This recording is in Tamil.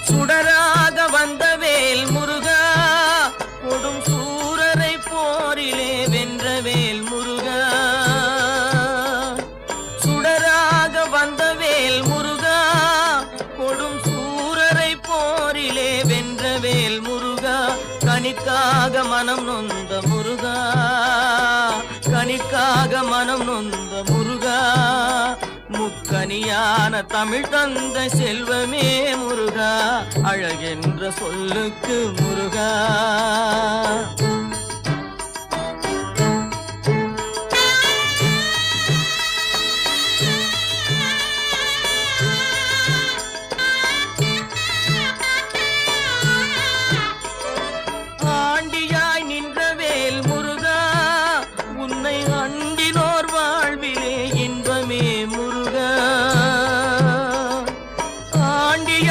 சுடராக வந்த வேல் முருகா கொடும் சூரரை போரிலே வென்ற வேல் முருகா சுடராக வந்த வேல் முருகா கொடும் சூரரை போரிலே வென்ற வேல் முருகா கனிக்காக மனம் நொந்த முருகா கனிக்காக மனம் நொந்த முருகா முக்கனியான தமிழ் தந்த செல்வமே முருகா அழகென்ற சொல்லுக்கு முருகா